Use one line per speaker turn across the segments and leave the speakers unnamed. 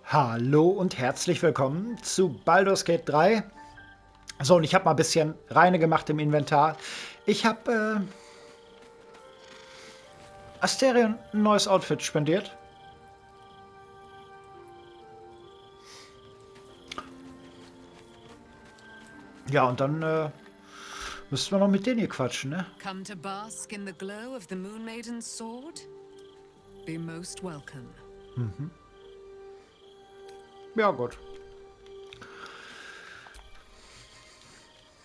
Hallo und herzlich willkommen zu Baldur's Gate 3. So, und ich habe mal ein bisschen reine gemacht im Inventar. Ich habe Asterion ein neues Outfit spendiert. Ja, und dann müssten wir noch mit denen hier quatschen, ne?
Come to bask in the glow of the Moon Maiden's sword? Be most welcome.
Ja, gut.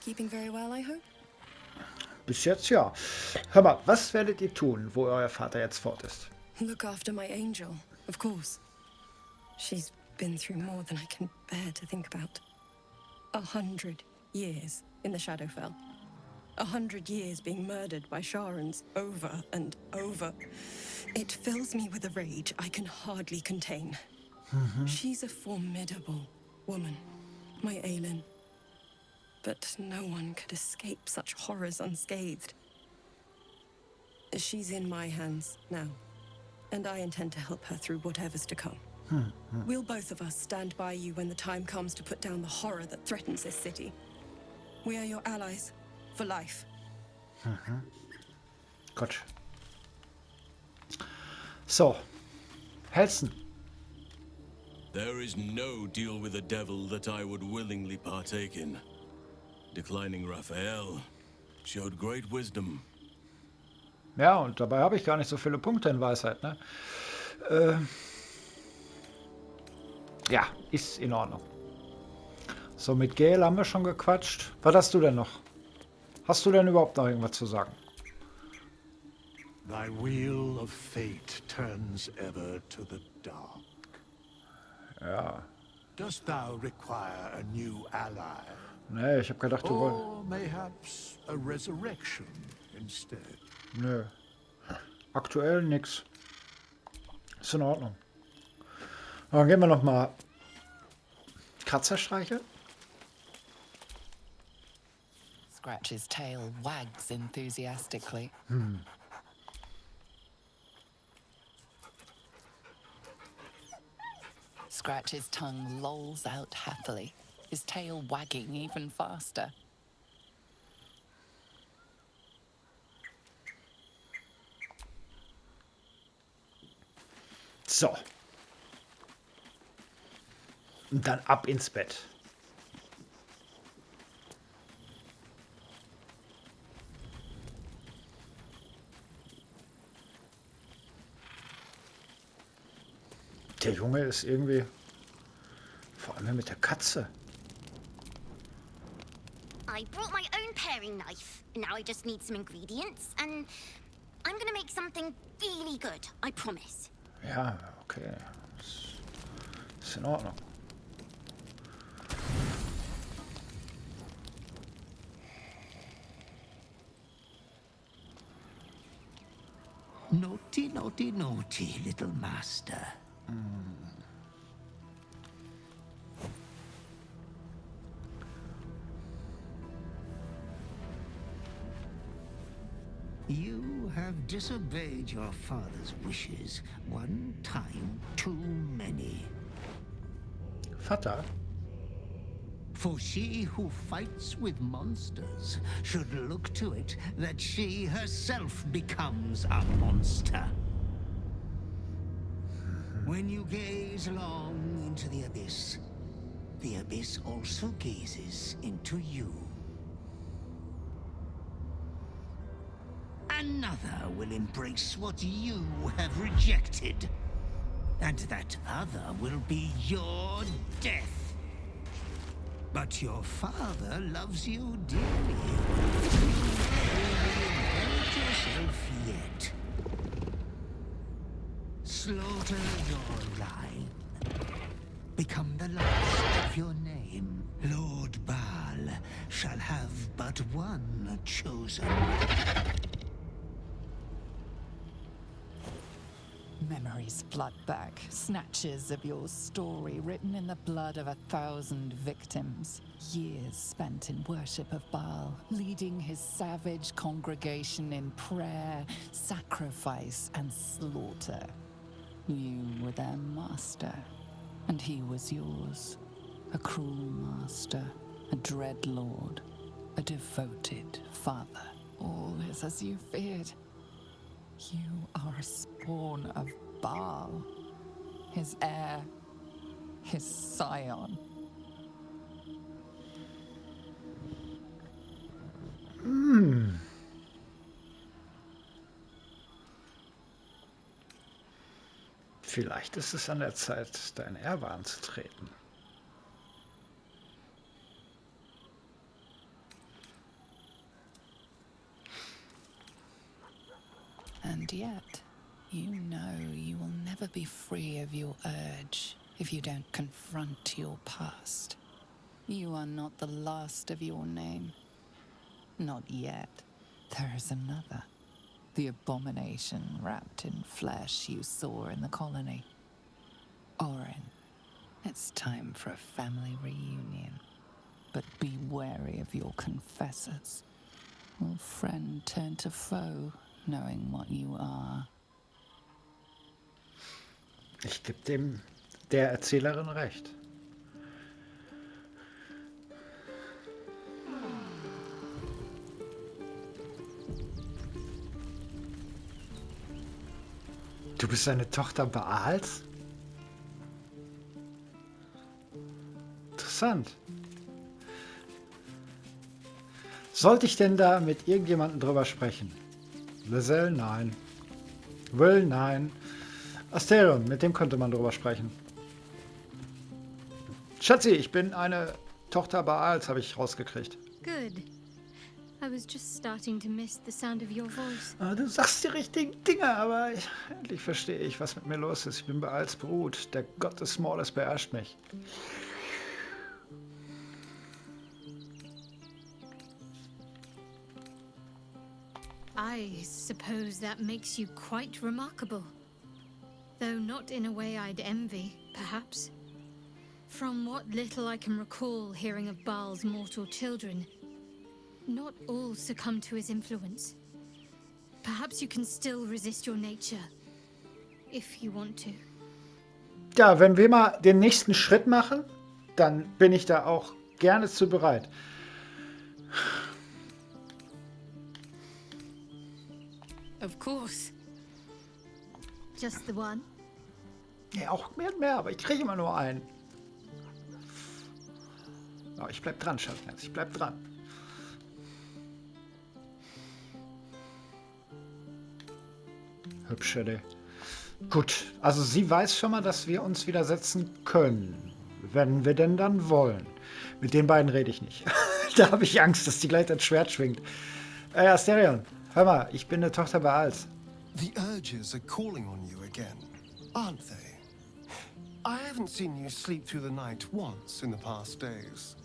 Keeping very well, I hope?
Bis jetzt ja. Hör mal, was werdet ihr tun, wo euer Vater jetzt fort ist?
Look after my angel, of course. She's been through more than I can bear to think about. 100 years in the Shadowfell. 100 years being murdered by Sharans over and over. It fills me with a rage I can hardly contain. She's a formidable woman, my Aelin. But no one could escape such horrors unscathed. She's in my hands now, and I intend to help her through whatever's to come. We'll both of us stand by you when the time comes to put down the horror that threatens this city. We are your allies, for life.
Gut. So, Helsen.
There is no deal with the devil that I would willingly partake in. Declining Raphael showed great wisdom.
Ja, und dabei habe ich gar nicht so viele Punkte in Weisheit, ne? Ja, ist in Ordnung. So, mit Gael haben wir schon gequatscht. Was hast du denn noch? Hast du denn überhaupt noch irgendwas zu sagen?
Thy wheel of fate turns ever to the dark.
Ja.
Dost thou require a new ally?
Nee, ich habe gedacht, du wolltest...
Or mayhaps a resurrection instead?
Nö. Aktuell nix. Ist in Ordnung. Dann gehen wir noch mal Kratzer streicheln.
Scratch's tail wags enthusiastically. Scratch's tongue lolls out happily, his tail wagging even faster.
So. Und dann ab ins Bett. Der Junge ist irgendwie... Vor allem mit der Katze.
I brought my own paring knife. Now I just need some ingredients, and I'm gonna make something really good, I promise.
Ja, okay. Ist in Ordnung.
Naughty, naughty, naughty, little master. You have disobeyed your father's wishes one time too many.
Vater?
For she who fights with monsters should look to it that she herself becomes a monster. When you gaze long into the abyss also gazes into you. Another will embrace what you have rejected. And that other will be your death. But your father loves you dearly. You may inherit yourself yet. Slaughter your line. Become the last of your name. Lord Baal shall have but one chosen.
Memories flood back, snatches of your story written in the blood of 1,000 victims. Years spent in worship of Baal, leading his savage congregation in prayer, sacrifice, and slaughter. You were their master. And he was yours. A cruel master, a dread lord, a devoted father. All is as you feared. You are a spawn of Baal, his heir, his scion.
Vielleicht ist es an der Zeit, dein Erbe anzutreten.
And yet, you know you will never be free of your urge if you don't confront your past. You are not the last of your name. Not yet. There is another. The abomination wrapped in flesh you saw in the colony. Orin, it's time for a family reunion. But be wary of your confessors. Will friend turn to foe, knowing what you are?
Ich gebe der Erzählerin recht. Du bist eine Tochter Baals? Interessant. Sollte ich denn da mit irgendjemandem drüber sprechen? Lizelle, nein. Will, nein. Asterion, mit dem könnte man drüber sprechen. Schatzi, ich bin eine Tochter Baals, habe ich rausgekriegt.
Good. I was just starting to miss the sound of your voice.
Du sagst die richtigen Dinge, aber endlich verstehe ich, was mit mir los ist. Ich bin Baals Brut. Der Gott des Mordes beherrscht mich.
I suppose that makes you quite remarkable. Though not in a way I'd envy, perhaps. From what little I can recall hearing of Baal's mortal children, not all succumb to his influence. Perhaps you can still resist your nature, if you want to.
Ja, wenn wir mal den nächsten Schritt machen, dann bin ich da auch gerne zu bereit.
Of course. Just the one?
Ja, auch mehr, aber ich kriege immer nur einen. Aber ich bleib dran, Schatz, ich bleib dran. Hübsche Idee. Gut, also sie weiß schon mal, dass wir uns widersetzen können. Wenn wir denn dann wollen. Mit den beiden rede ich nicht. Da habe ich Angst, dass die gleich das Schwert schwingt. Asterion, hör mal, ich bin eine Tochter Baals.
The urges are calling on you again, aren't they? I haven't seen you sleep through the night once in the past days.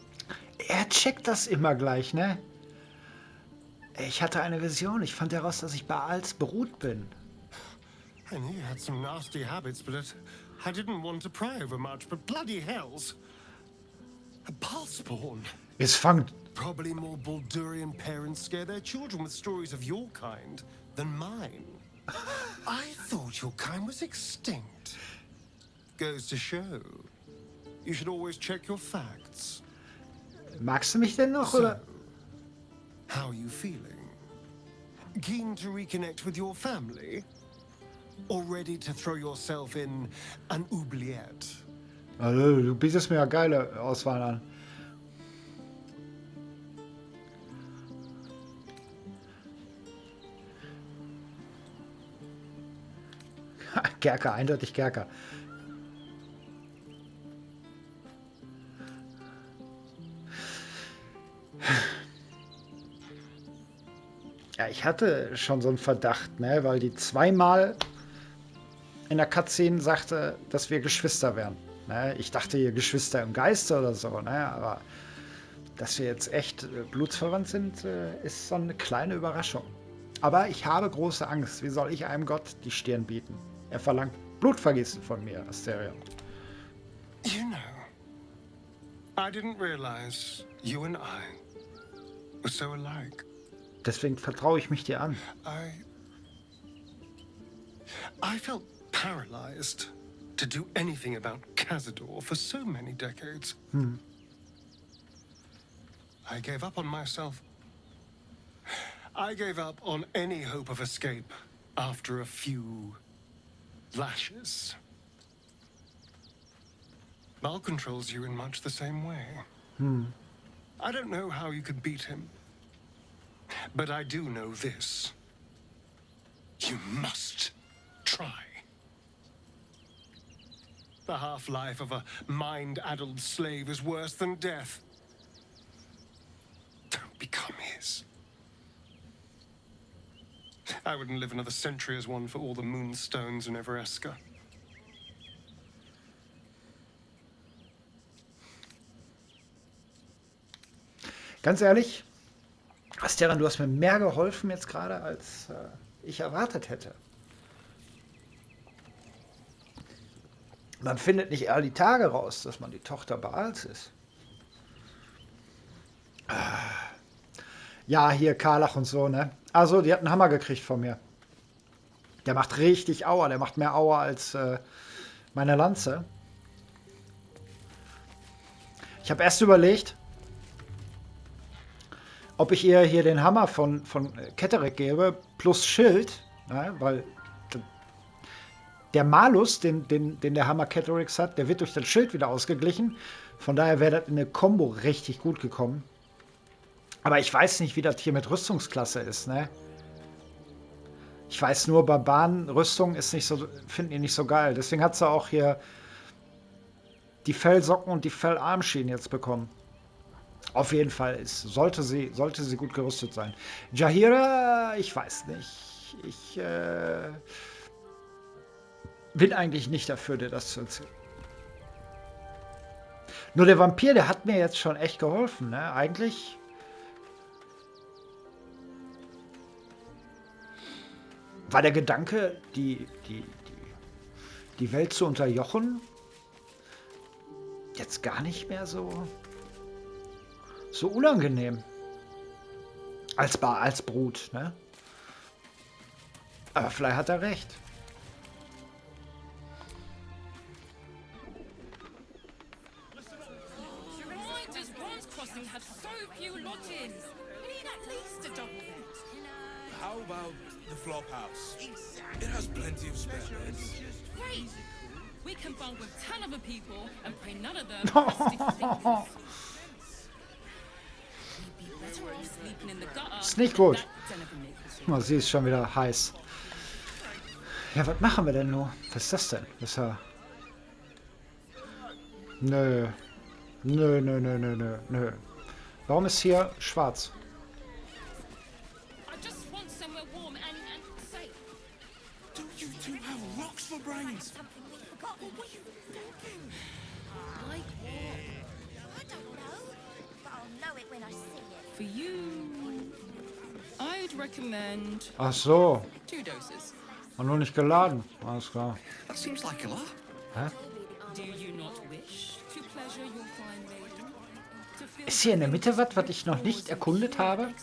Er checkt das immer gleich, ne? Ich hatte eine Vision. Ich fand heraus, dass ich Baals Brut bin.
I knew you had some nasty habits, but I didn't want to pry over much, but bloody hells. A Baal spawn.
Es fängt.
Probably more Baldurian parents scare their children with stories of your kind than mine. I thought your kind was extinct. Goes to show. You should always check your facts.
Magst du mich denn noch, oder?
How are you feeling? Keen to reconnect with your family? Or ready to throw yourself in an oubliette?
Also, du bietest mir ja geile Auswahl an. Gerker, eindeutig Gerker. Ja, ich hatte schon so einen Verdacht, ne, weil die zweimal in der Cutscene sagte, dass wir Geschwister wären. Ne? Ich dachte, ihr Geschwister im Geiste oder so, ne? Aber dass wir jetzt echt blutsverwandt sind, ist so eine kleine Überraschung. Aber ich habe große Angst. Wie soll ich einem Gott die Stirn bieten? Er verlangt Blutvergießen von mir, Asterion.
You know, I didn't realize you and I were so alike.
Deswegen vertraue ich mich dir an.
I felt paralyzed to do anything about Cazador for so many decades. I gave up on myself. I gave up on any hope of escape after a few lashes. Bal controls you in much the same way. I don't know how you could beat him, but I do know this. You must try. The half-life of a mind-addled slave is worse than death. Don't become his. I wouldn't live another century as one for all the moonstones in Evereska.
Ganz ehrlich, Asteran, du hast mir mehr geholfen jetzt gerade, als ich erwartet hätte. Man findet nicht all die Tage raus, dass man die Tochter Baals ist. Ja, hier Karlach und so, ne? Also, die hat einen Hammer gekriegt von mir. Der macht richtig Aua. Der macht mehr Aua als meine Lanze. Ich habe erst überlegt, ob ich ihr hier den Hammer von Ketterick gebe, plus Schild, ne? Weil der Malus, den der Hammer Kettericks hat, der wird durch das Schild wieder ausgeglichen. Von daher wäre das in eine Combo richtig gut gekommen. Aber ich weiß nicht, wie das hier mit Rüstungsklasse ist, ne? Ich weiß nur, Barbarenrüstung ist nicht so, finden die nicht so geil. Deswegen hat sie auch hier die Fellsocken und die Fellarmschienen jetzt bekommen. Auf jeden Fall sollte sie gut gerüstet sein. Jaheira, ich weiß nicht. Ich bin eigentlich nicht dafür, dir das zu erzählen. Nur der Vampir, der hat mir jetzt schon echt geholfen, ne? Eigentlich war der Gedanke, die Welt zu unterjochen, jetzt gar nicht mehr so unangenehm. Als Brut, ne? Aber vielleicht hat er recht.
How about the flop house? It has plenty of spare beds.
Great! We can bunk with 10 other people and pay none of them for sticky fingers. We'd be better off sleeping in the gutter.
Ist nicht gut. Oh, sie ist schon wieder heiß. Ja, was machen wir denn nur? Was ist das denn? Das ist ja... Nö. Nö. Warum ist hier schwarz?
For brains.
Something we forgot. What were you thinking? Like what? I don't know, but I'll know it when I see it.
For you, I'd recommend
Ach so.
2 doses.
Und nur nicht geladen. Alles klar.
That seems like a lot.
Hä?
Do you not wish to pleasure your fine maiden?
Ist hier in der Mitte was ich noch nicht erkundet habe?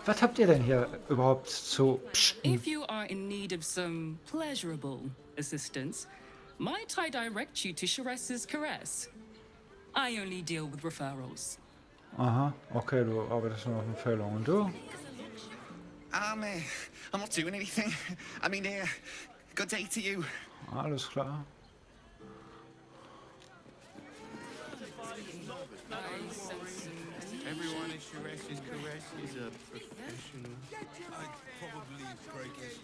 Was habt ihr denn hier überhaupt zu pschten?
If you are in need of some pleasurable assistance, might I direct you to Sharess's Caress? I only deal with referrals.
Aha, okay, du arbeitest nur auf Empfehlung. Und du?
I'm not doing anything. I mean, good day to you.
Alles klar.
Everyone at Sharess's Caress is a professional. I'd probably break his...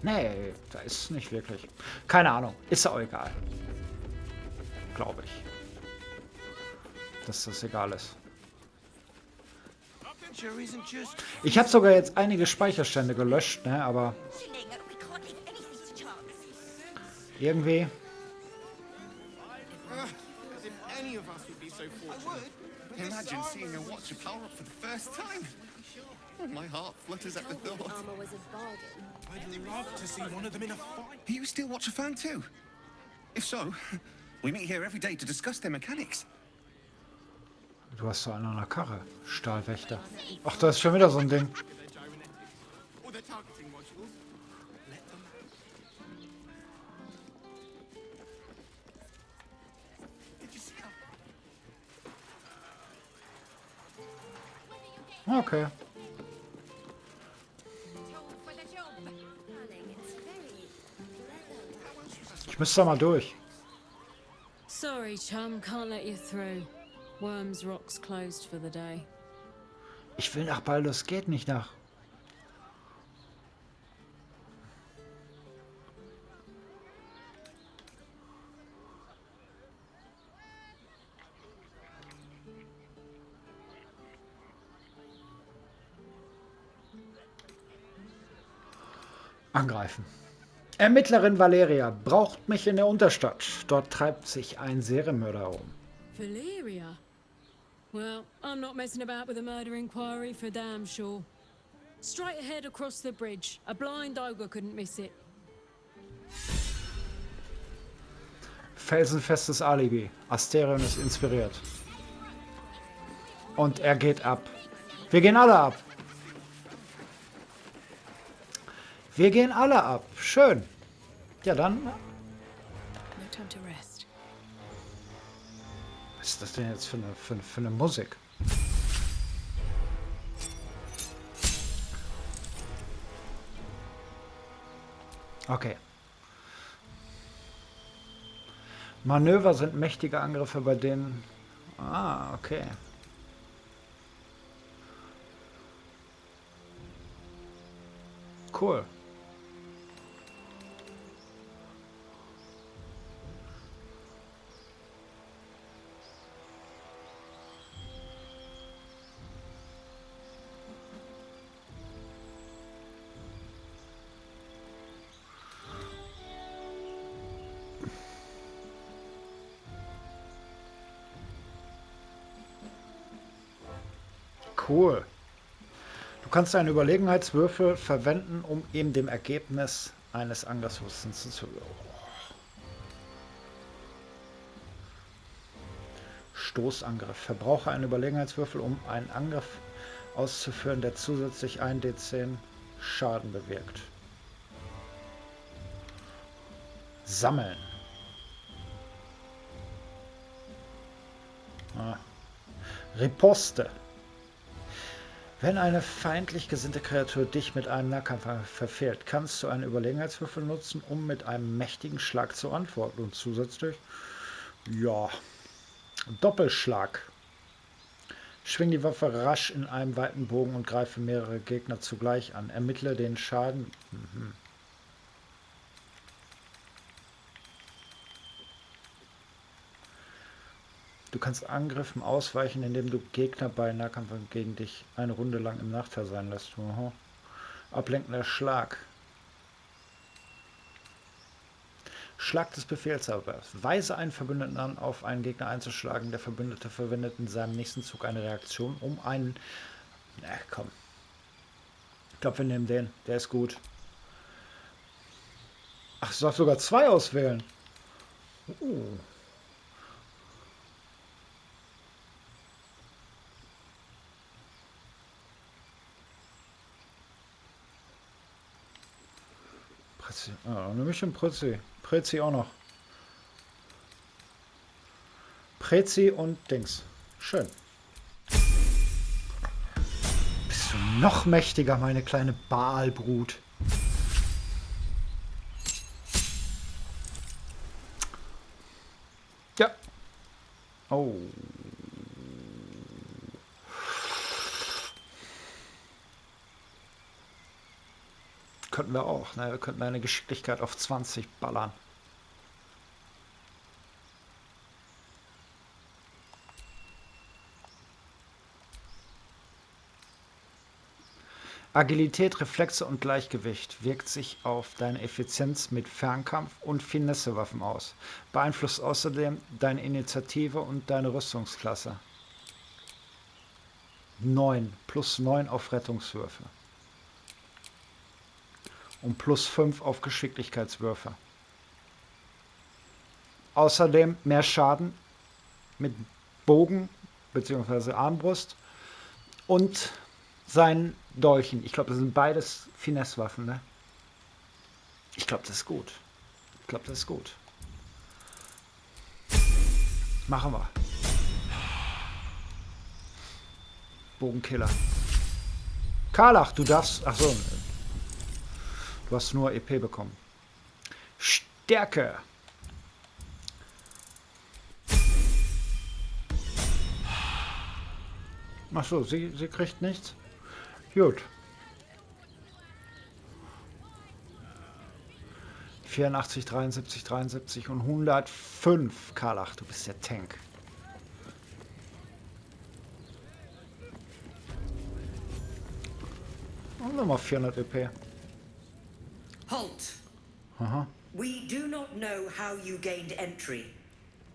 Nee, da ist nicht wirklich. Keine Ahnung, ist auch egal. Glaube ich. Dass das egal ist. Ich habe sogar jetzt einige Speicherstände gelöscht, ne, aber irgendwie...
Imagine seeing a watcher power up for the first time. My heart flutters at the thought.
I'd love to see one of them in a fight.
Are you a Steel Watcher fan too? If so, we meet here every day to discuss their mechanics.
Du hast doch einen an der Karre. Stahlwächter. Ach, da ist schon wieder so ein Ding. Okay. Ich müsste da mal durch.
Sorry, chum, can't let you through. Worms Rock's closed for the day.
Ich will nach Baldur's Gate, nicht nach. Angreifen. Ermittlerin Valeria braucht mich in der Unterstadt. Dort treibt sich ein Serienmörder um.
Valeria? Well, I'm not messing about with a murder inquiry for damn sure. Straight ahead across the bridge. A blind ogre couldn't miss it.
Felsenfestes Alibi. Asterion ist inspiriert. Und er geht ab. Wir gehen alle ab. Wir gehen alle ab. Schön. Ja, dann. Was ist das denn jetzt für eine Musik? Okay. Manöver sind mächtige Angriffe, bei denen... Ah, okay. Cool. Cool. Du kannst einen Überlegenheitswürfel verwenden, um eben dem Ergebnis eines Angriffswissens zu... Stoßangriff. Verbrauche einen Überlegenheitswürfel, um einen Angriff auszuführen, der zusätzlich 1d10 Schaden bewirkt. Sammeln. Riposte. Wenn eine feindlich gesinnte Kreatur dich mit einem Nahkampf verfehlt, kannst du einen Überlegenheitswürfel nutzen, um mit einem mächtigen Schlag zu antworten. Und zusätzlich, ja, Doppelschlag. Schwing die Waffe rasch in einem weiten Bogen und greife mehrere Gegner zugleich an. Ermittle den Schaden. Du kannst Angriffen ausweichen, indem du Gegner bei Nahkampf gegen dich eine Runde lang im Nachteil sein lässt. Ablenkender Schlag. Schlag des Befehlshabers. Weise einen Verbündeten an, auf einen Gegner einzuschlagen. Der Verbündete verwendet in seinem nächsten Zug eine Reaktion, um einen... Na komm. Ich glaube, wir nehmen den. Der ist gut. Ach, ich darf sogar 2 auswählen. Ah, nehme ich den Prezi. Prezi auch noch. Prezi und Dings. Schön. Bist du noch mächtiger, meine kleine Baalbrut. Ja. Oh. Könnten wir auch. Ne? Wir könnten eine Geschicklichkeit auf 20 ballern. Agilität, Reflexe und Gleichgewicht wirkt sich auf deine Effizienz mit Fernkampf und Finessewaffen aus. Beeinflusst außerdem deine Initiative und deine Rüstungsklasse. 9. Plus 9 auf Rettungswürfe. Und plus 5 auf Geschicklichkeitswürfe. Außerdem mehr Schaden mit Bogen beziehungsweise Armbrust und sein Dolchen. Ich glaube, das sind beides Finesse-Waffen, ne? Ich glaube, das ist gut. Ich glaube, das ist gut. Machen wir. Bogenkiller. Karlach, du darfst... Achso. Du hast nur EP bekommen. Stärke. Achso, sie kriegt nichts. Gut. 84, 73, 73 und 105. Karlach, du bist der Tank. Und nochmal 400 EP.
Halt!
Aha.
We do not know how you gained entry,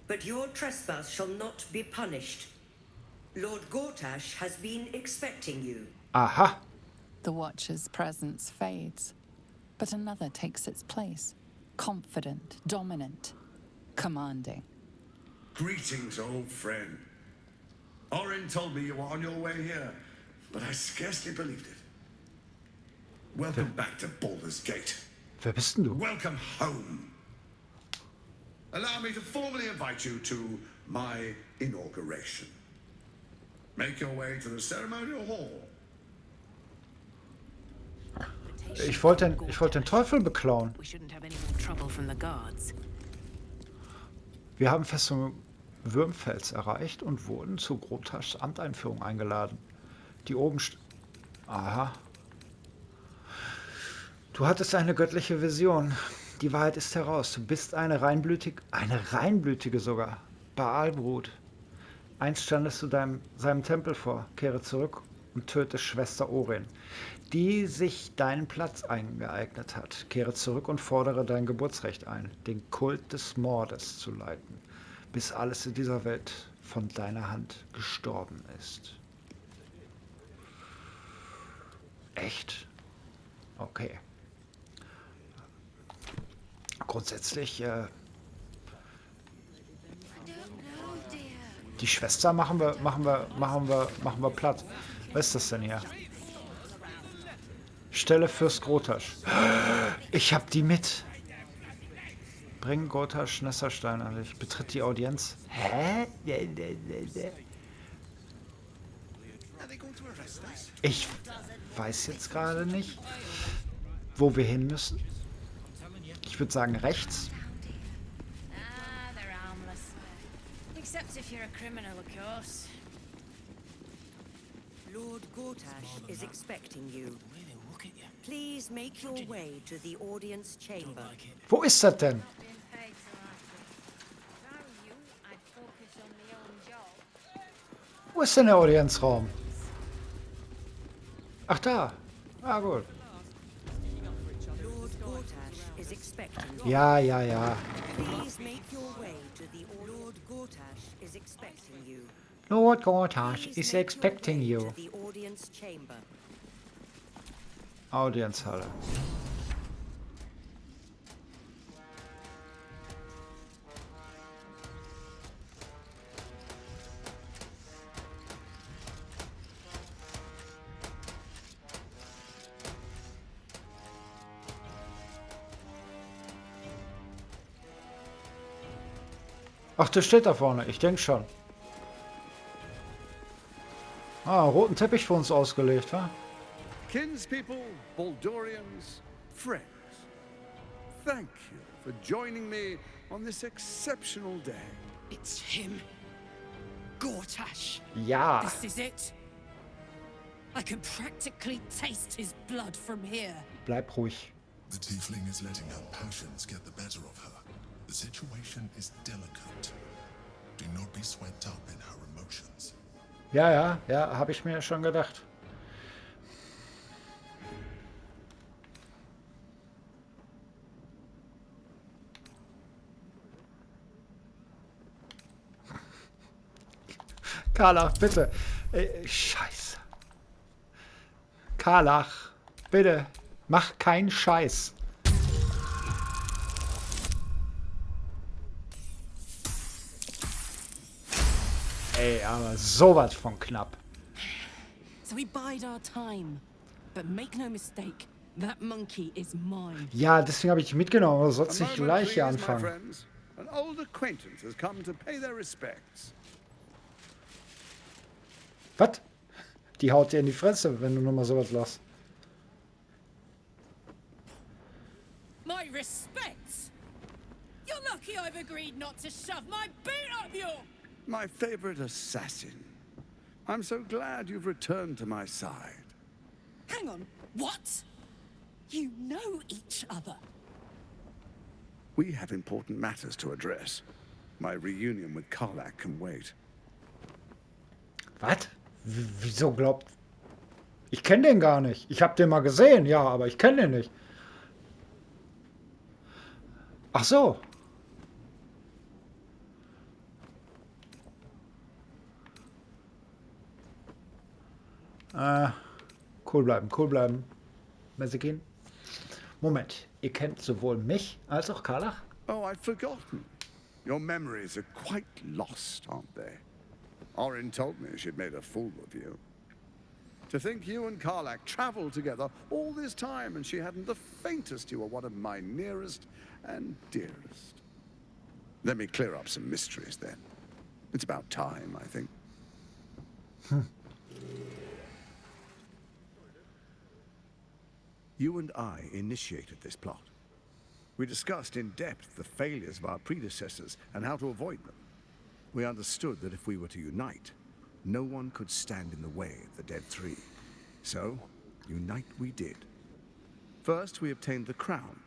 but your trespass shall not be punished. Lord Gortash has been expecting you.
Aha.
The Watcher's presence fades, but another takes its place. Confident, dominant, commanding.
Greetings, old friend. Orin told me you were on your way here, but I scarcely believed it. Welcome back to Baldur's Gate.
Wer bist denn du?
Welcome home. Allow me to formally invite you to my inauguration. Make your way to the ceremonial hall.
Ich wollte den Teufel beklauen. Wir haben Festung Würmfels erreicht und wurden zu Grotaschs Amteinführung eingeladen. Die oben... Aha. Du hattest eine göttliche Vision. Die Wahrheit ist heraus. Du bist eine reinblütige sogar, Baalbrut. Einst standest du seinem Tempel vor. Kehre zurück und töte Schwester Orin, die sich deinen Platz eingeeignet hat. Kehre zurück und fordere dein Geburtsrecht ein, den Kult des Mordes zu leiten, bis alles in dieser Welt von deiner Hand gestorben ist. Echt? Okay. Grundsätzlich, die Schwester machen wir platt. Was ist das denn hier? Stelle Fürst Grotasch. Ich hab die mit. Bring Grotasch Nesserstein an dich. Betritt die Audienz. Hä? Ich weiß jetzt gerade nicht, wo wir hin müssen. Ich würde sagen rechts.
Except if you're a criminal, of course.
Lord Gortash is expecting you. Please make your way to the audience chamber.
Wo ist das denn? Wo ist denn der Audienzraum? Ach da. Ah gut.
Lord Gortash is expecting you.
Ja, ja, ja.
Please make your way to the Lord Gortash is expecting you.
Lord Gortash is expecting you.
The audience chamber.
Audienzhalle. Ach, der steht da vorne. Ich denke schon. Ah, roten Teppich für uns ausgelegt, wa?
Kinspeople, Baldurians, friends, thank you for joining me on this exceptional day.
It's him. Gortash.
Ja.
This is it. I can practically taste his blood from here.
Bleib ruhig.
The tiefling is letting her passions get the better of her. The situation is delicate. Do not be swept up in her emotions.
Ja, habe ich mir schon gedacht. Karlach, bitte. Scheiße. Karlach, bitte. Mach keinen Scheiß. Ey, aber sowas von knapp.
So we bide our time. But make no mistake, that monkey is mine.
Ja, deswegen habe ich dich mitgenommen, aber du
A
sollst nicht
moment,
gleich hier
please, my
anfangen.
friends. An old acquaintance has come to pay their respects.
Was? Die haut dir in die Fresse, wenn du nochmal sowas lässt.
My respects? You're lucky I've agreed not to shove my boot up your...
My favorite assassin. I'm so glad you've returned to my side.
Hang on, what? You know each other?
We have important matters to address. My reunion with Karlach can wait.
Was? Wieso glaubt... Ich kenne den gar nicht. Ich habe den mal gesehen, ja, aber ich kenne den nicht. Ach so. Cool bleiben, cool bleiben. Messi gehen. Moment, ihr kennt sowohl mich als auch Karlach?
Oh, I'd forgotten. Your memories are quite lost, aren't they? Orin told me she'd made a fool of you. To think you and Karlach traveled together all this time and she hadn't the faintest you were one of my nearest and dearest. Let me clear up some mysteries then. It's about time, I think. You and I initiated this plot. We discussed in depth the failures of our predecessors and how to avoid them. We understood that if we were to unite, no one could stand in the way of the Dead Three. So, unite we did. First, we obtained the crown.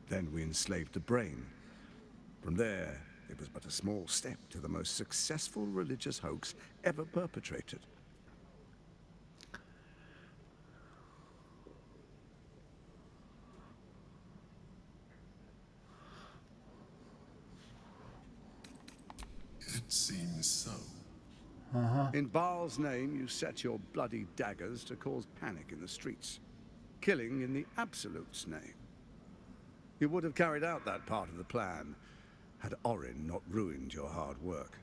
Then we enslaved the brain. From there, it was but a small step to the most successful religious hoax ever perpetrated.
It seems so.
In Baal's name, you set your bloody daggers to cause panic in the streets, killing in the Absolute's name. You would have carried out that part of the plan had Orin not ruined your hard work.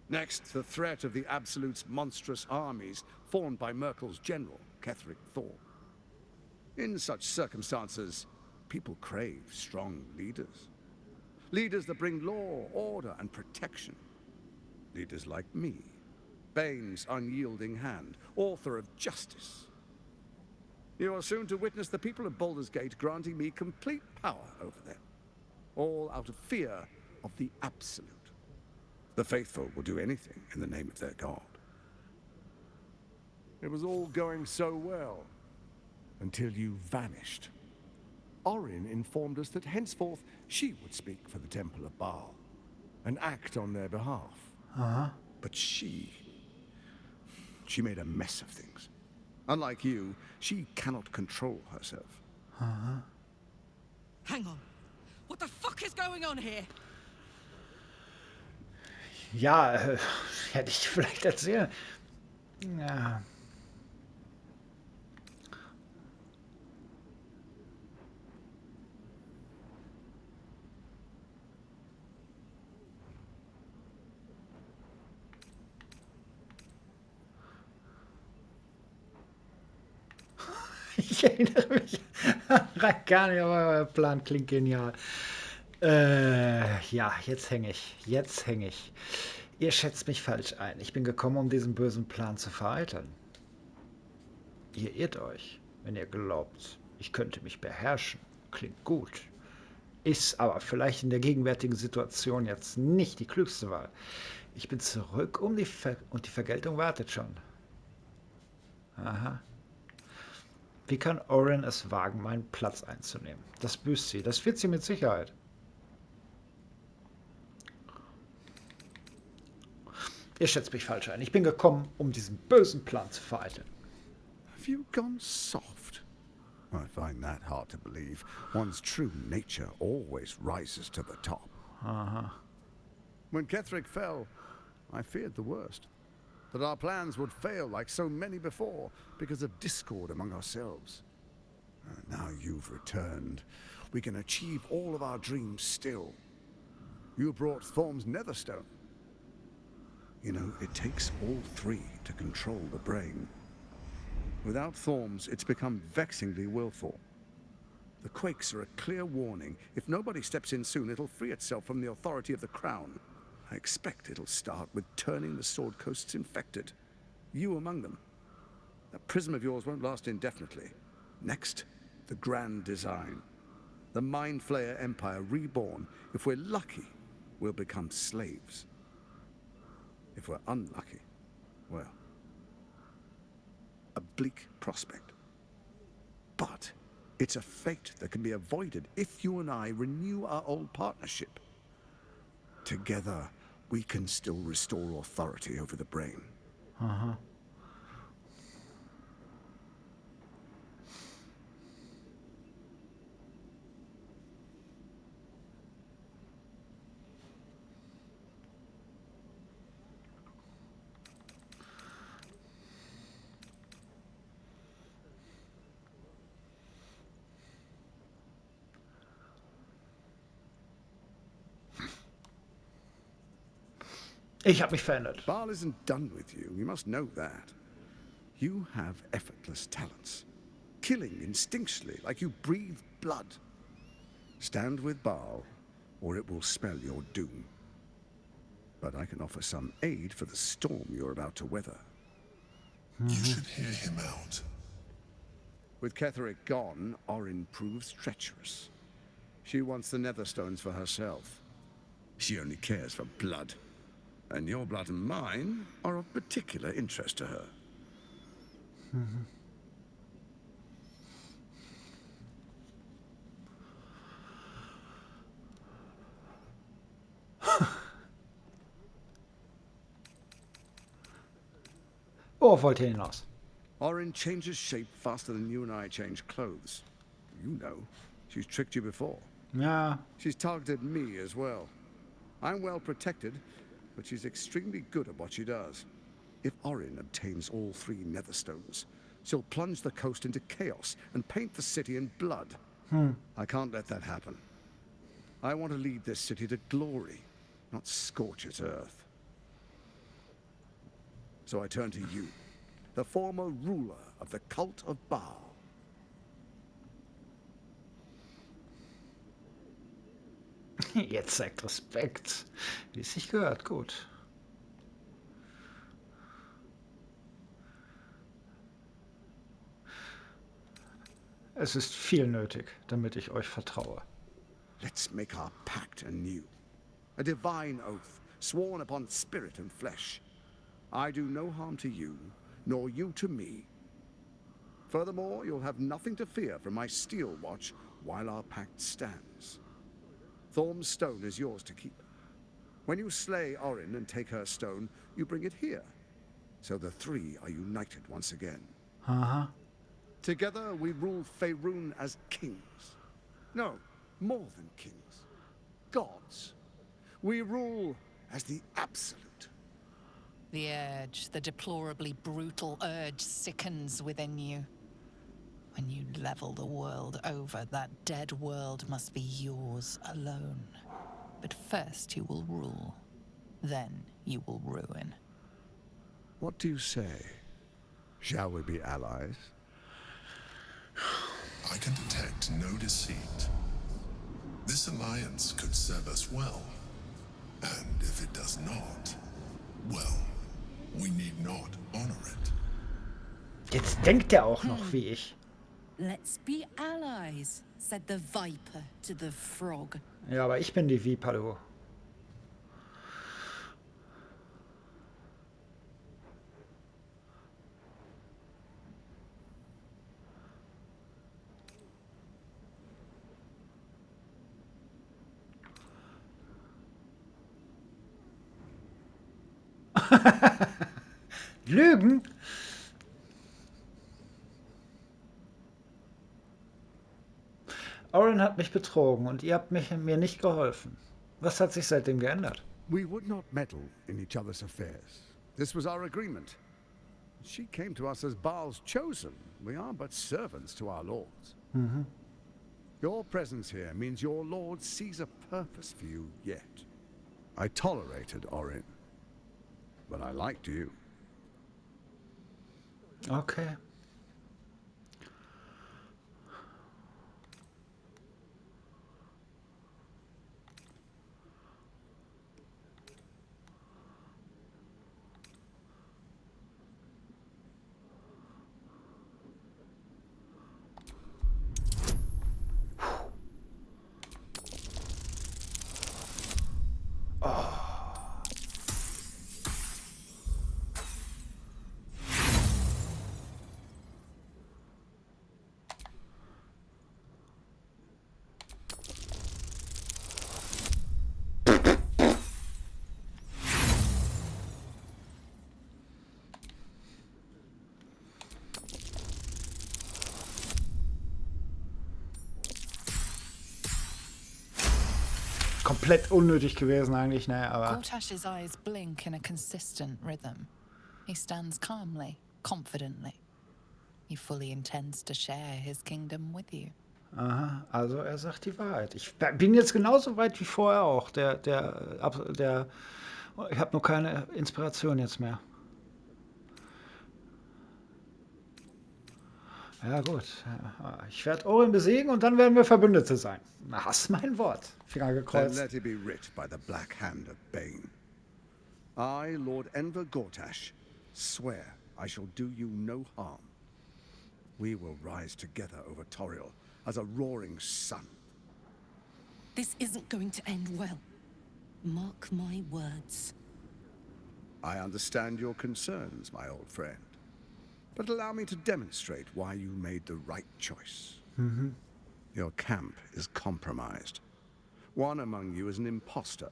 Next, the threat of the Absolute's monstrous armies formed by Merkel's general, Ketheric Thor. In such circumstances, people crave strong leaders. Leaders that bring law, order, and protection. Leaders like me, Bane's unyielding hand, author of justice. You are soon to witness the people of Baldur's Gate granting me complete power over them, all out of fear of the Absolute. The faithful will do anything in the name of their god. It was all going so well, until you vanished. Orin informed us that henceforth she would speak for the Temple of Baal, and act on their behalf. But she made a mess of things. Unlike you, she cannot control herself.
Hang on. What the fuck is going on here?
Ja, hätte ich vielleicht erzählen. Ja. Ich erinnere mich gar nicht, aber euer Plan klingt genial. Ja, jetzt hänge ich. Jetzt hänge ich. Ihr schätzt mich falsch ein. Ich bin gekommen, um diesen bösen Plan zu vereiteln. Ihr irrt euch, wenn ihr glaubt, ich könnte mich beherrschen. Klingt gut. Ist aber vielleicht in der gegenwärtigen Situation jetzt nicht die klügste Wahl. Ich bin zurück und die Vergeltung wartet schon. Aha. Wie kann Orin es wagen, meinen Platz einzunehmen? Das büßt sie. Das wird sie mit Sicherheit. Ihr schätzt mich falsch ein. Ich bin gekommen, um diesen bösen Plan zu vereiteln.
Have you gone soft? I find that hard to believe. One's true nature always rises to the top. When Ketheric fell, I feared the worst. That our plans would fail like so many before because of discord among ourselves. Now you've returned. We can achieve all of our dreams still. You brought Thorm's Netherstone. You know, it takes all three to control the brain. Without Thorms, it's become vexingly willful. The quakes are a clear warning. If nobody steps in soon, it'll free itself from the authority of the crown. I expect it'll start with turning the Sword Coasts infected. You among them. That prism of yours won't last indefinitely. Next, the grand design. The Mind Flayer Empire reborn. If we're lucky, we'll become slaves. If we're unlucky, well, a bleak prospect. But it's a fate that can be avoided if you and I renew our old partnership. Together, we can still restore authority over the brain.
Aha. Ich habe mich verändert.
Baal isn't done with you. You must know that. You have effortless talents. Killing instinctually, like you breathe blood. Stand with Baal, or it will spell your doom. But I can offer some aid for the storm you're about to weather.
You should hear him out.
With Ketheric gone, Orin proves treacherous. She wants the Netherstones for herself. She only cares for blood. And your blood and mine are of particular interest to her.
Oh, wollt ihr hinaus?
Orin changes shape faster than you and I change clothes. You know, she's tricked you before.
Ja.
She's targeted me as well. I'm well protected, but she's extremely good at what she does. If Orin obtains all three Netherstones, she'll plunge the coast into chaos and paint the city in blood. I can't let that happen. I want to lead this city to glory, not scorch its earth. So I turn to you, the former ruler of the cult of Baal.
Jetzt zeigt Respekt. Wie es sich gehört. Gut. Es ist viel nötig, damit ich euch vertraue.
Let's make our pact anew. A divine oath, sworn upon spirit and flesh. I do no harm to you, nor you to me. Furthermore, you'll have nothing to fear from my steel watch while our pact stands. Thorm's stone is yours to keep. When you slay Orin and take her stone, you bring it here. So the three are united once again. Together we rule Faerun as kings. No, more than kings. Gods. We rule as the absolute.
The urge, the deplorably brutal urge sickens within you. When you level the world over, that dead world must be yours alone. But first you will rule. Then you will ruin.
What do you say? Shall we be allies?
I can detect no deceit. This alliance could serve us well. And if it does not, well, we need not honor it.
Jetzt denkt er auch noch wie ich.
Let's be allies, said the viper to the frog.
Ja, aber ich bin die Viper, du. Lügen? Orin hat mich betrogen und ihr habt mir nicht geholfen. Was hat sich seitdem geändert?
We would not meddle in each other's affairs. This was our agreement. She came to us as Baal's chosen. We are but servants to our lords. Your presence here means your lord sees a purpose for you yet. I tolerated Orin. but I liked you.
Okay. Komplett unnötig gewesen eigentlich, ne, aber...
Gortash's eyes blink in a consistent rhythm. He stands calmly, confidently. He fully intends to share his kingdom with you.
Aha, also er sagt die Wahrheit. Ich bin jetzt genauso weit wie vorher auch. Ich habe nur keine Inspiration jetzt mehr. Ja gut, ich werde Orin besiegen und dann werden wir Verbündete sein. Na, hast mein Wort. Finger
Then
gekreuzt.
let it be writ by the black hand of Bane. I, Lord Enver Gortash, swear I shall do you no harm. We will rise together over Toriel as a roaring sun.
This isn't going to end well. Mark my words.
I understand your concerns, my old friend. But allow me to demonstrate why you made the right choice.
Mm-hmm.
Your camp is compromised. One among you is an imposter,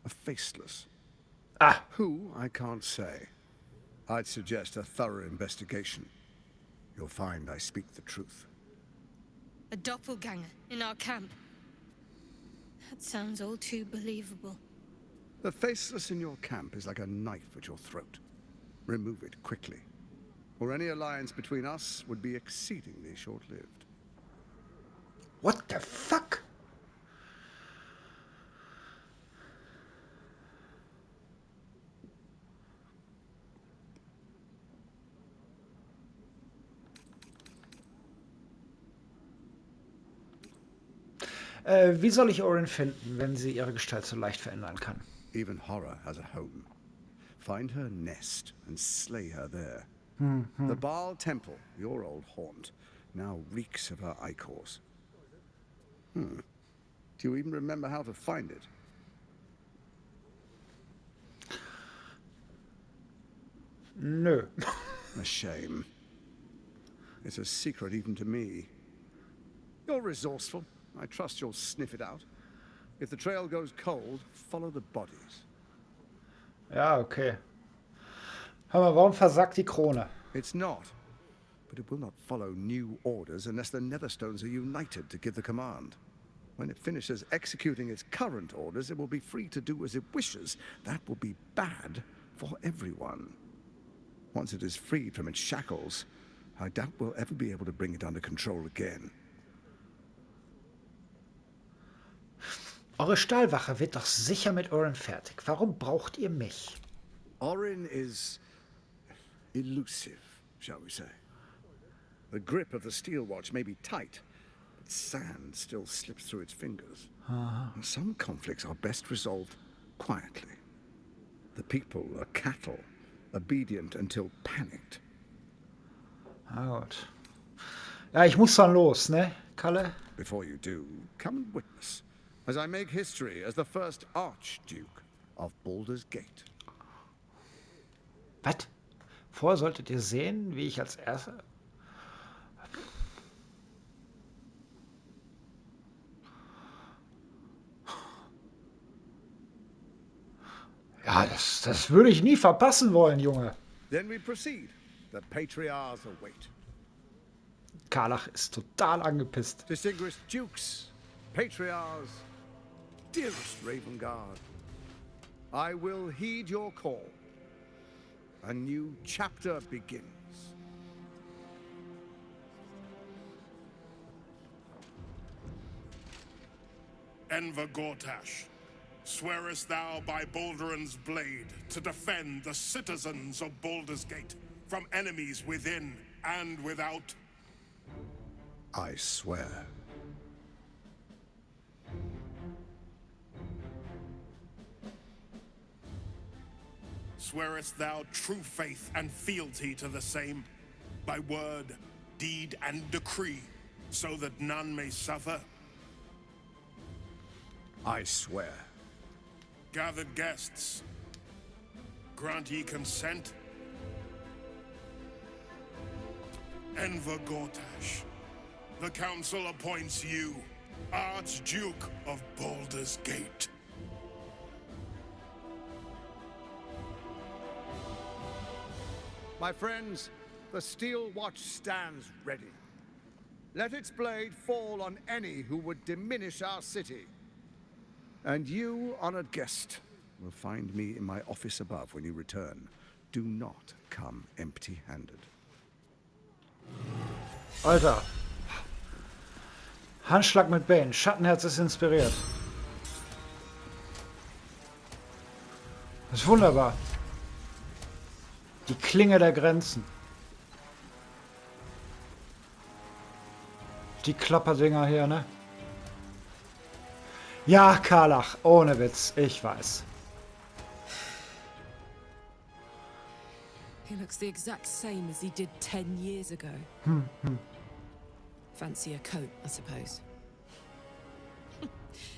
a faceless. Who, I can't say. I'd suggest a thorough investigation. You'll find I speak the truth.
A doppelganger in our camp. That sounds all too believable.
The faceless in your camp is like a knife at your throat. Remove it quickly, or any alliance between us would be exceedingly short-lived.
What the fuck? Wie soll ich Orin finden, wenn sie ihre Gestalt so leicht verändern kann?
Even horror has a home. Find her nest and slay her there.
Mm-hmm.
The Baal Temple, your old haunt, now reeks of her ichors. Do you even remember how to find it?
Nö.
A shame. It's a secret even to me. You're resourceful. I trust you'll sniff it out. If the trail goes cold, follow the bodies.
Ja, okay. Hör mal, warum versagt die Krone?
It's not. But it will not follow new orders unless the Netherstones are united to give the command. When it finishes executing its current orders, it will be free to do as it wishes. That will be bad for everyone. Once it is freed from its shackles, I doubt we'll ever be able to bring it under control again.
Eure Stahlwache wird doch sicher mit Orin fertig. Warum braucht ihr mich?
Orin is elusive, shall we say. The grip of the steel watch may be tight, but sand still slips through its fingers. Some conflicts are best resolved quietly. The people are cattle, obedient until panicked.
Na gut. Ja, ich muss dann los, ne, Kalle?
Before you do, come and witness, as I make history as the first Archduke of Baldur's Gate.
Was? Vorher solltet ihr sehen, wie ich als Erster... Ja, das würde ich nie verpassen wollen, Junge.
Then we proceed. The patriarchs await.
Karlach ist total angepisst.
Distinguished dukes, patriarchs, dearest Ravengard, I will heed your call. A new chapter begins.
Enver Gortash,
Swearest thou by Baldur's blade to defend the citizens of Baldur's Gate from enemies within and without?
I swear.
Swearest thou true faith and fealty to the same, by word, deed, and decree, so that none may suffer?
I swear.
Gathered guests, grant ye consent? Enver Gortash, the council appoints you Archduke of Baldur's Gate.
My friends, the steel watch stands ready. Let its blade fall on any who would diminish our city. And you, honored guest, will find me in my office above when you return. Do not come empty-handed.
Alter. Handschlag mit Bane. Schattenherz ist inspiriert. Das ist wunderbar. Die Klinge der Grenzen. Die Klopperdinger hier, ne? Ja, Karlach, ohne Witz, ich weiß.
He looks the exact same as he did 10 years ago. Fancy a coat, I suppose.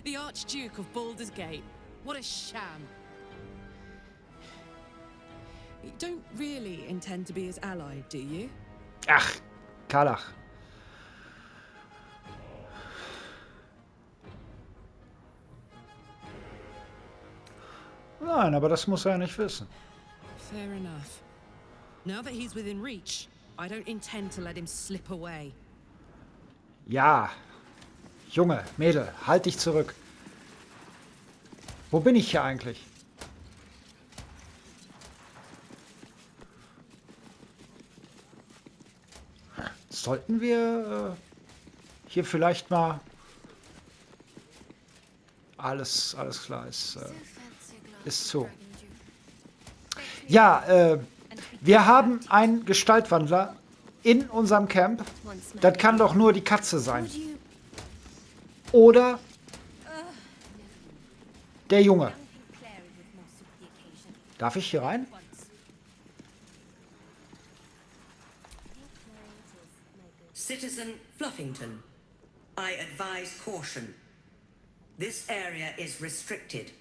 The Archduke of Baldur's Gate. What a sham. You don't really intend to be his ally, do you?
Ach, Karlach. Nein, aber das muss er ja nicht wissen.
Fair enough. Now that he's within reach, I don't intend to let him slip away.
Ja. Junge, Mädel, halt dich zurück. Wo bin ich hier eigentlich? Sollten wir hier vielleicht mal... Alles klar, ist zu. Ja, wir haben einen Gestaltwandler in unserem Camp. Das kann doch nur die Katze sein. Oder der Junge. Darf ich hier rein?
Citizen Fluffington, I advise caution. This area is restricted,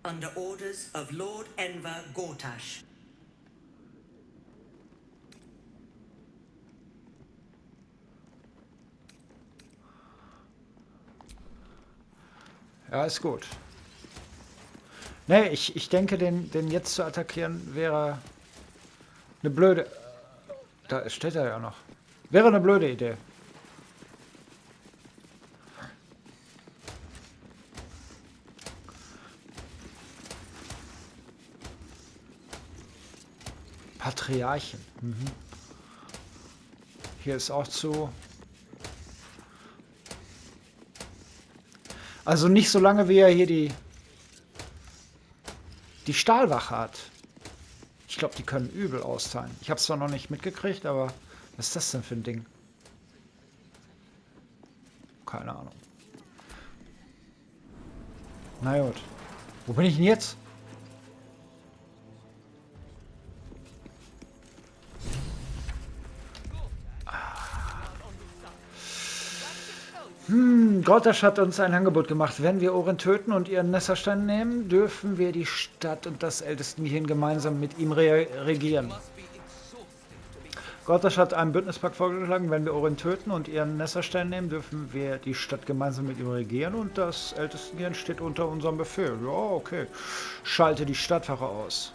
under orders of Lord Enver Gortash.
Ja, ist gut. Nee, ich denke, den jetzt zu attackieren wäre eine blöde... Da steht er ja noch. Wäre eine blöde Idee. Patriarchen. Hier ist auch zu. Also nicht so lange, wie er hier die Stahlwache hat. Ich glaube, die können übel austeilen. Ich habe es zwar noch nicht mitgekriegt, aber was ist das denn für ein Ding? Keine Ahnung. Na gut. Wo bin ich denn jetzt? Gortash hat uns ein Angebot gemacht. Wenn wir Oren töten und ihren Nesserstein nehmen, dürfen wir die Stadt und das Ältestengehirn gemeinsam mit ihm regieren. Gortash hat einen Bündnispakt vorgeschlagen. Wenn wir Oren töten und ihren Nesserstein nehmen, dürfen wir die Stadt gemeinsam mit ihm regieren und das Ältestengehirn steht unter unserem Befehl. Ja, okay. Schalte die Stadtwache aus.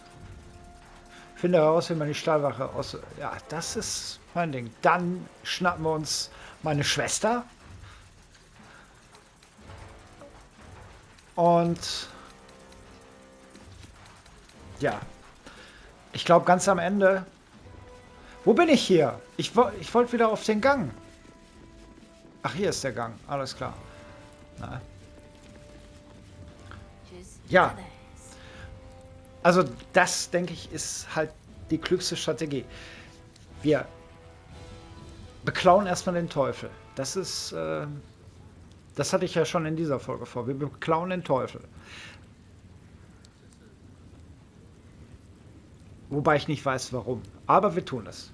Finde heraus, wie man die Stahlwache aus... Ja, das ist mein Ding. Dann schnappen wir uns meine Schwester. Und ja, ich glaube ganz am Ende... Wo bin ich hier? Ich wollte wieder auf den Gang. Ach, hier ist der Gang. Alles klar. Na. Ja. Also das, denke ich, ist halt die klügste Strategie. Wir beklauen erstmal den Teufel. Das ist, das hatte ich ja schon in dieser Folge vor. Wir beklauen den Teufel. Wobei ich nicht weiß, warum. Aber wir tun es.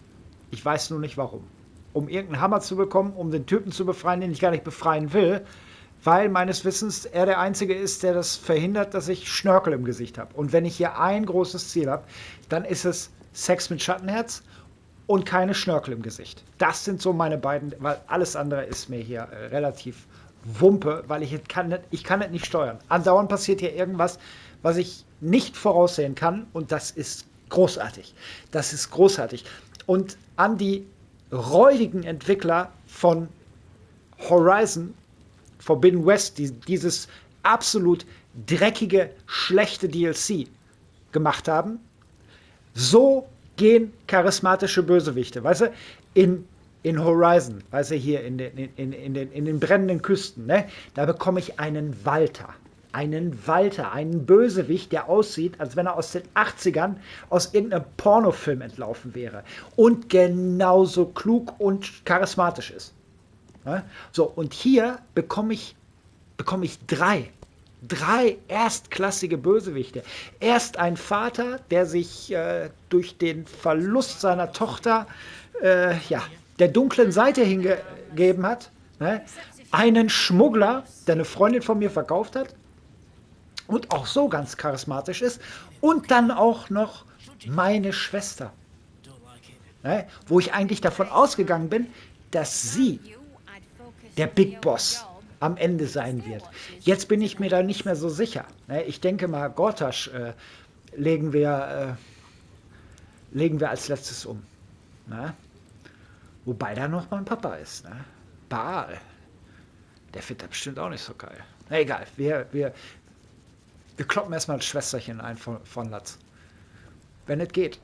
Ich weiß nur nicht, warum. Um irgendeinen Hammer zu bekommen, um den Typen zu befreien, den ich gar nicht befreien will, weil meines Wissens er der Einzige ist, der das verhindert, dass ich Schnörkel im Gesicht habe. Und wenn ich hier ein großes Ziel habe, dann ist es Sex mit Schattenherz und keine Schnörkel im Gesicht. Das sind so meine beiden, weil alles andere ist mir hier relativ Wumpe, weil ich kann das nicht steuern. Andauernd passiert hier irgendwas, was ich nicht voraussehen kann und das ist großartig. Das ist großartig. Und an die räudigen Entwickler von Horizon Forbidden West, die dieses absolut dreckige, schlechte DLC gemacht haben, so gehen charismatische Bösewichte. Weißt du, in Horizon, weißt du, hier in den brennenden Küsten, ne, da bekomme ich einen Walter, einen Bösewicht, der aussieht, als wenn er aus den 80ern aus irgendeinem Pornofilm entlaufen wäre und genauso klug und charismatisch ist. Ne? So, und hier bekomme ich drei erstklassige Bösewichte. Erst ein Vater, der sich durch den Verlust seiner Tochter der dunklen Seite hingegeben hat. Ne? Einen Schmuggler, der eine Freundin von mir verkauft hat und auch so ganz charismatisch ist. Und dann auch noch meine Schwester. Ne? Wo ich eigentlich davon ausgegangen bin, dass sie der Big Boss am Ende sein wird. Jetzt bin ich mir da nicht mehr so sicher. Ich denke mal, Gortash legen wir als letztes um. Ne? Wobei da noch mein Papa ist. Ne? Baal. Der findet das bestimmt auch nicht so geil. Na egal, wir kloppen erstmal das Schwesterchen ein von Latz. Wenn es geht.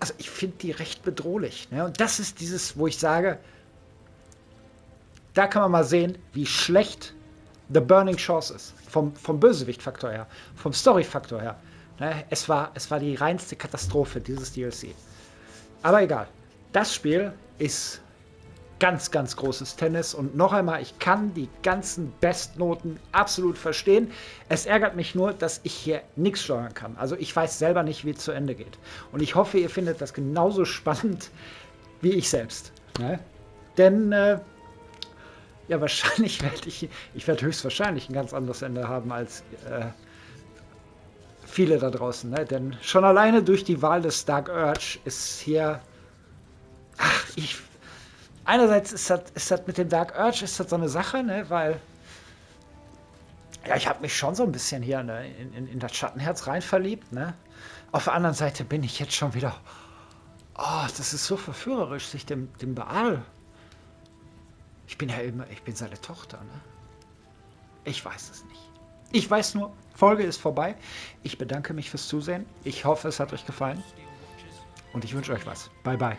Also ich finde die recht bedrohlich. Ne? Und das ist dieses, wo ich sage, da kann man mal sehen, wie schlecht The Burning Shores ist. Vom Bösewicht-Faktor her, vom Story-Faktor her. Ne? Es war die reinste Katastrophe, dieses DLC. Aber egal. Das Spiel ist ganz, ganz großes Tennis. Und noch einmal, ich kann die ganzen Bestnoten absolut verstehen. Es ärgert mich nur, dass ich hier nichts steuern kann. Also ich weiß selber nicht, wie es zu Ende geht. Und ich hoffe, ihr findet das genauso spannend wie ich selbst. Ne? Denn ja, wahrscheinlich ich werde höchstwahrscheinlich ein ganz anderes Ende haben als viele da draußen. Ne? Denn schon alleine durch die Wahl des Dark Urge ist hier... Einerseits ist das mit dem Dark Urge ist das so eine Sache, ne? Weil ja, ich habe mich schon so ein bisschen hier in das Schattenherz rein verliebt. Ne? Auf der anderen Seite bin ich jetzt schon wieder... Oh, das ist so verführerisch, sich dem Baal... Ich bin seine Tochter, ne? Ich weiß es nicht. Ich weiß nur, Folge ist vorbei. Ich bedanke mich fürs Zusehen. Ich hoffe, es hat euch gefallen. Und ich wünsche euch was. Bye, bye.